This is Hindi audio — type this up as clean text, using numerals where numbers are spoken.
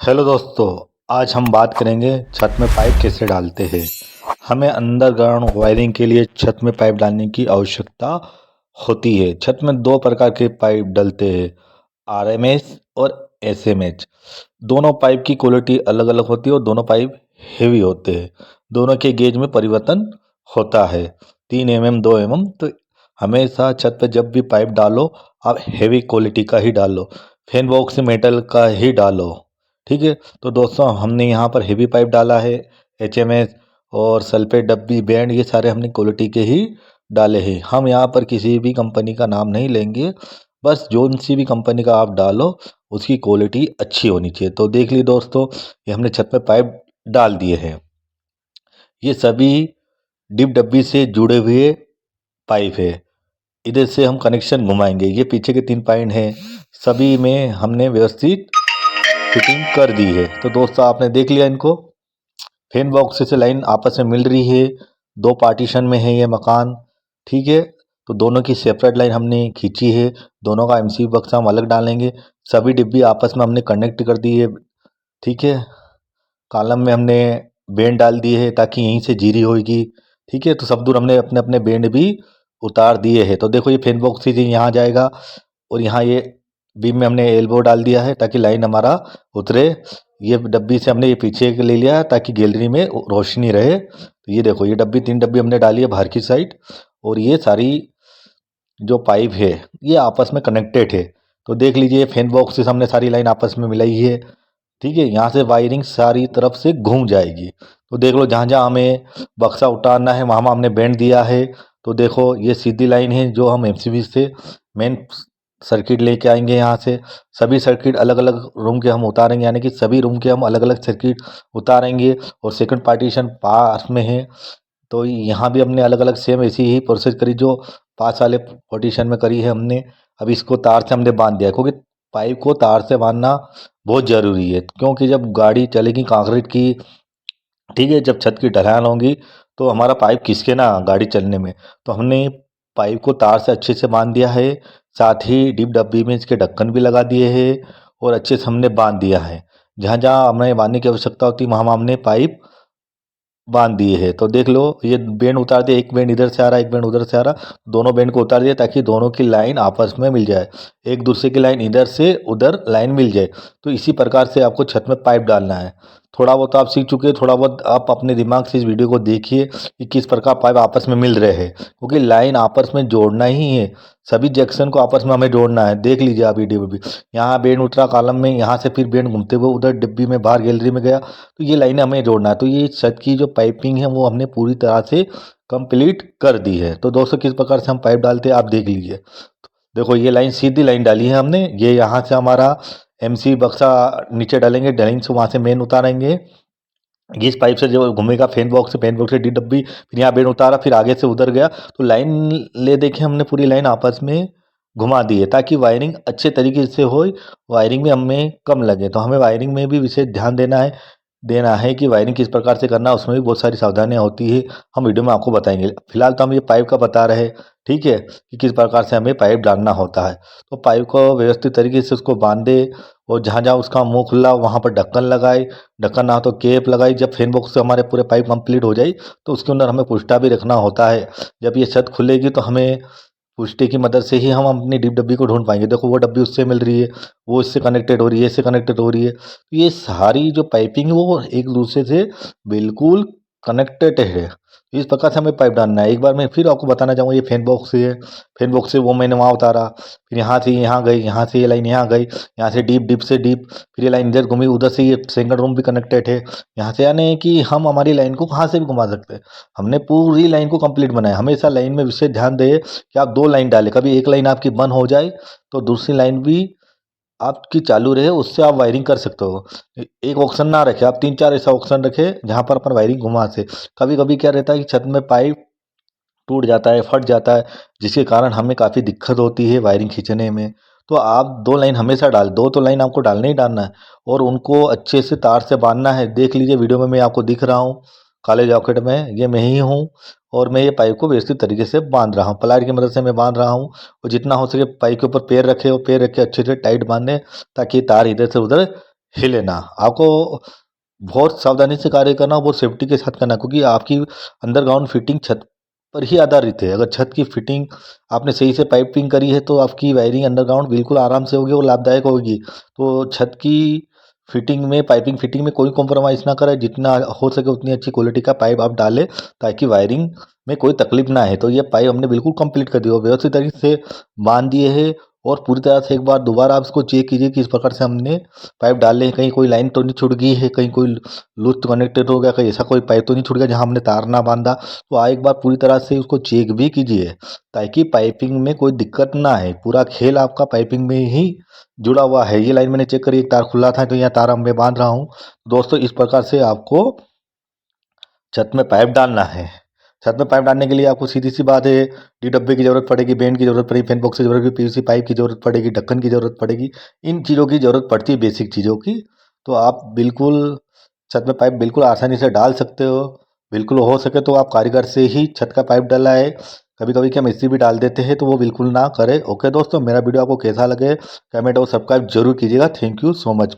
हेलो दोस्तों, आज हम बात करेंगे छत में पाइप कैसे डालते हैं। हमें अंडरग्राउंड वायरिंग के लिए छत में पाइप डालने की आवश्यकता होती है। छत में दो प्रकार के पाइप डलते हैं, आरएमएस और एसएमएच। दोनों पाइप की क्वालिटी अलग अलग होती है और दोनों पाइप हेवी होते हैं। दोनों के गेज में परिवर्तन होता है, 3 mm 2 mm। तो हमेशा छत पर जब भी पाइप डालो आप हेवी क्वालिटी का ही डालो, फैन बॉक्स मेटल का ही डालो। ठीक है, तो दोस्तों हमने यहाँ पर हेवी पाइप डाला है, एचएमएस और सल्फेट डब्बी बैंड, ये सारे हमने क्वालिटी के ही डाले हैं। हम यहाँ पर किसी भी कंपनी का नाम नहीं लेंगे, बस जो सी भी कंपनी का आप डालो उसकी क्वालिटी अच्छी होनी चाहिए। तो देख ली दोस्तों, ये हमने छत पे पाइप डाल दिए हैं। ये सभी डिप डब्बी से जुड़े हुए पाइप है। इधर से हम कनेक्शन घुमाएंगे, ये पीछे के 3 पॉइंट हैं, सभी में हमने व्यवस्थित फिटिंग कर दी है। तो दोस्तों आपने देख लिया इनको, फैन बॉक्स से लाइन आपस में मिल रही है, 2 पार्टीशन में है ये मकान। ठीक है, तो दोनों की सेपरेट लाइन हमने खींची है, दोनों का एमसीबी बक्स हम अलग डालेंगे। सभी डिब्बी आपस में हमने कनेक्ट कर दी है। ठीक है, कॉलम में हमने बेंड डाल दिए है ताकि यहीं से जीरी होगी। ठीक है, तो सब दूर हमने अपने अपने बेंड भी उतार दिए हैं। तो देखो ये फैन बॉक्स से यहाँ जाएगा और यहाँ ये बीम में हमने एल्बो डाल दिया है ताकि लाइन हमारा उतरे। ये डब्बी से हमने ये पीछे ले लिया है ताकि गैलरी में रोशनी रहे। तो ये देखो, ये डब्बी 3 डब्बी हमने डाली है बाहर की साइड, और ये सारी जो पाइप है ये आपस में कनेक्टेड है। तो देख लीजिए, फैन बॉक्स से हमने सारी लाइन आपस में मिलाई है। ठीक है, यहाँ से वायरिंग सारी तरफ से घूम जाएगी। तो देख लो, जहाँ जहाँ हमें बक्सा उतारना है वहाँ वहाँ हमने बेंड दिया है। तो देखो ये सीधी लाइन है जो हम एमसीबी से मेन सर्किट लेके आएंगे। यहाँ से सभी सर्किट अलग अलग रूम के हम उतारेंगे, यानी कि सभी रूम के हम अलग अलग सर्किट उतारेंगे। और सेकंड पार्टीशन पास में है, तो यहाँ भी हमने अलग अलग सेम ऐसी ही प्रोसेस करी जो पास वाले पार्टीशन में करी है हमने। अब इसको तार से हमने बांध दिया, क्योंकि पाइप को तार से बांधना बहुत ज़रूरी है, क्योंकि जब गाड़ी चलेगी कंक्रीट की, ठीक है, जब छत की ढलान होगी तो हमारा पाइप खिसके ना गाड़ी चलने में। तो हमने पाइप को तार से अच्छे से बांध दिया है, साथ ही डिप डब्बी में इसके ढक्कन भी लगा दिए हैं और अच्छे से हमने बांध दिया है। जहाँ जहाँ हमें बांधने की आवश्यकता होती है वहाँ हमने पाइप बांध दिए है। तो देख लो, ये बेंड उतार दिया, एक बेंड इधर से आ रहा है, एक बेंड उधर से आ रहा, दोनों बेंड को उतार दिया ताकि दोनों की लाइन आपस में मिल जाए, एक दूसरे की लाइन इधर से उधर लाइन मिल जाए। तो इसी प्रकार से आपको छत में पाइप डालना है। थोड़ा बहुत आप सीख चुके हैं, थोड़ा बहुत आप अपने दिमाग से इस वीडियो को देखिए कि किस प्रकार पाइप आपस में मिल रहे हैं, क्योंकि लाइन आपस में जोड़ना ही है, सभी जंक्शन को आपस में हमें जोड़ना है। देख लीजिए आप वीडियो में भी, यहाँ बेंड उतरा कॉलम में, यहाँ से फिर बेंड घूमते हुए उधर डिब्बी में बाहर गैलरी में गया, तो ये लाइनें हमें जोड़ना है। तो ये छत की जो पाइपिंग है वो हमने पूरी तरह से कंप्लीट कर दी है। तो दोस्तों किस प्रकार से हम पाइप डालते हैं आप देख लीजिए। देखो ये लाइन सीधी लाइन डाली है हमने, ये यहाँ से हमारा एमसी बक्सा नीचे डालेंगे, डालेंगे से वहाँ से मेन उतारेंगे। इस पाइप से जो घूमेगा फैन बॉक्स से, फैन बॉक्स से डी डब्बी, फिर यहाँ बेंड उतारा, फिर आगे से उधर गया। तो लाइन ले देखे हमने, पूरी लाइन आपस में घुमा दी है ताकि वायरिंग अच्छे तरीके से हो, वायरिंग में हमें कम लगे। तो हमें वायरिंग में भी विशेष ध्यान देना है कि वायरिंग किस प्रकार से करना है, उसमें भी बहुत सारी सावधानियां होती है, हम वीडियो में आपको बताएंगे। फिलहाल तो हम ये पाइप का बता रहे हैं, ठीक है, कि किस प्रकार से हमें पाइप डालना होता है। तो पाइप को व्यवस्थित तरीके से उसको बांधे और जहाँ जहाँ उसका मुंह खुला वहाँ पर ढक्कन लगाए, ढक्कन ना तो केप लगाई। जब फैन बॉक्स से हमारे पूरे पाइप कंप्लीट हो जाए तो उसके अंदर हमें पुष्टा भी रखना होता है। जब ये छत खुलेगी तो हमें पुष्टे की मदद से ही हम अपनी डीप डब्बी को ढूंढ पाएंगे। देखो वो डब्बी उससे मिल रही है, वो इससे कनेक्टेड हो रही है, इससे कनेक्टेड हो रही है। तो ये सारी जो पाइपिंग है वो एक दूसरे से बिल्कुल कनेक्टेड है। इस प्रकार से हमें पाइप डालना है। एक बार मैं फिर आपको बताना चाहूँगा, ये फैन बॉक्स से है, फैन बॉक्स से वो मैंने वहाँ उतारा, फिर यहाँ से यहाँ गई, यहाँ से ये लाइन यहाँ गई, यहाँ से डीप डीप से डीप, फिर ये लाइन इधर घूमी, उधर से ये सिंगल रूम भी कनेक्टेड है यहाँ से। यानी कि हम हमारी लाइन को कहाँ से भी घुमा सकते हैं, हमने पूरी लाइन को कंप्लीट बनाया। हमेशा लाइन में विशेष ध्यान दें कि आप 2 लाइन डालें, कभी एक लाइन आपकी बंद हो जाए तो दूसरी लाइन भी आपकी चालू रहे, उससे आप वायरिंग कर सकते हो। एक ऑप्शन ना रखें आप, 3 4 ऐसा ऑप्शन रखें जहाँ पर अपन वायरिंग घुमा से। कभी कभी क्या रहता है कि छत में पाइप टूट जाता है, फट जाता है, जिसके कारण हमें काफ़ी दिक्कत होती है वायरिंग खींचने में। तो आप 2 लाइन हमेशा डाल, दो तो लाइन आपको डालना ही डालना है, और उनको अच्छे से तार से बांधना है। देख लीजिए वीडियो में मैं आपको दिख रहा हूँ, काले जैकेट में, ये मैं ही हूँ, और मैं ये पाइप को व्यवस्थित तरीके से बांध रहा हूँ, प्लायर की मदद से मैं बांध रहा हूँ। और जितना हो सके पाइप के ऊपर पैर रखे और पैर रख के अच्छे से टाइट बांधे ताकि तार इधर से उधर हिले ना। आपको बहुत सावधानी से कार्य करना, बहुत सेफ्टी के साथ करना, क्योंकि आपकी अंडरग्राउंड फिटिंग छत पर ही आधारित है। अगर छत की फिटिंग आपने सही से पाइपिंग करी है तो आपकी वायरिंग अंडरग्राउंड बिल्कुल आराम से होगी और लाभदायक होगी। तो छत की फिटिंग में, पाइपिंग फिटिंग में कोई कॉम्प्रोमाइज़ ना करें, जितना हो सके उतनी अच्छी क्वालिटी का पाइप आप डालें ताकि वायरिंग में कोई तकलीफ ना आए। तो ये पाइप हमने बिल्कुल कंप्लीट कर दिया और व्यवस्थित तरीके से बांध दिए हैं। और पूरी तरह से एक बार दोबारा आप इसको चेक कीजिए कि इस प्रकार से हमने पाइप डाले हैं, कहीं कोई लाइन तो नहीं छूट गई है, कहीं कोई लूज कनेक्टेड हो गया, कहीं ऐसा कोई पाइप तो नहीं छूट गया जहां हमने तार ना बांधा। तो एक बार पूरी तरह से उसको चेक भी कीजिए ताकि पाइपिंग में कोई दिक्कत ना आए। पूरा खेल आपका पाइपिंग में ही जुड़ा हुआ है। ये लाइन मैंने चेक करी, एक तार खुला था तो यहाँ तार मैं बांध रहा हूँ। दोस्तों, इस प्रकार से आपको छत में पाइप डालना है। छत में पाइप डालने के लिए आपको सीधी सी बात है, डी डब्बे की जरूरत पड़ेगी, बेंड की जरूरत पड़ेगी, फैन बॉक्स की जरूरत पड़ेगी, पीवीसी पाइप की जरूरत पड़ेगी, ढक्कन की जरूरत पड़ेगी। इन चीज़ों की जरूरत पड़ती है, बेसिक चीज़ों की। तो आप बिल्कुल छत में पाइप बिल्कुल आसानी से डाल सकते हो। बिल्कुल हो सके तो आप कारीगर से ही छत का पाइप डलाए। कभी कभी क्या मिस्त्री भी डाल देते हैं, तो वो बिल्कुल ना करें। ओके दोस्तों, मेरा वीडियो आपको कैसा लगे कमेंट और सब्सक्राइब जरूर कीजिएगा। Thank you so much.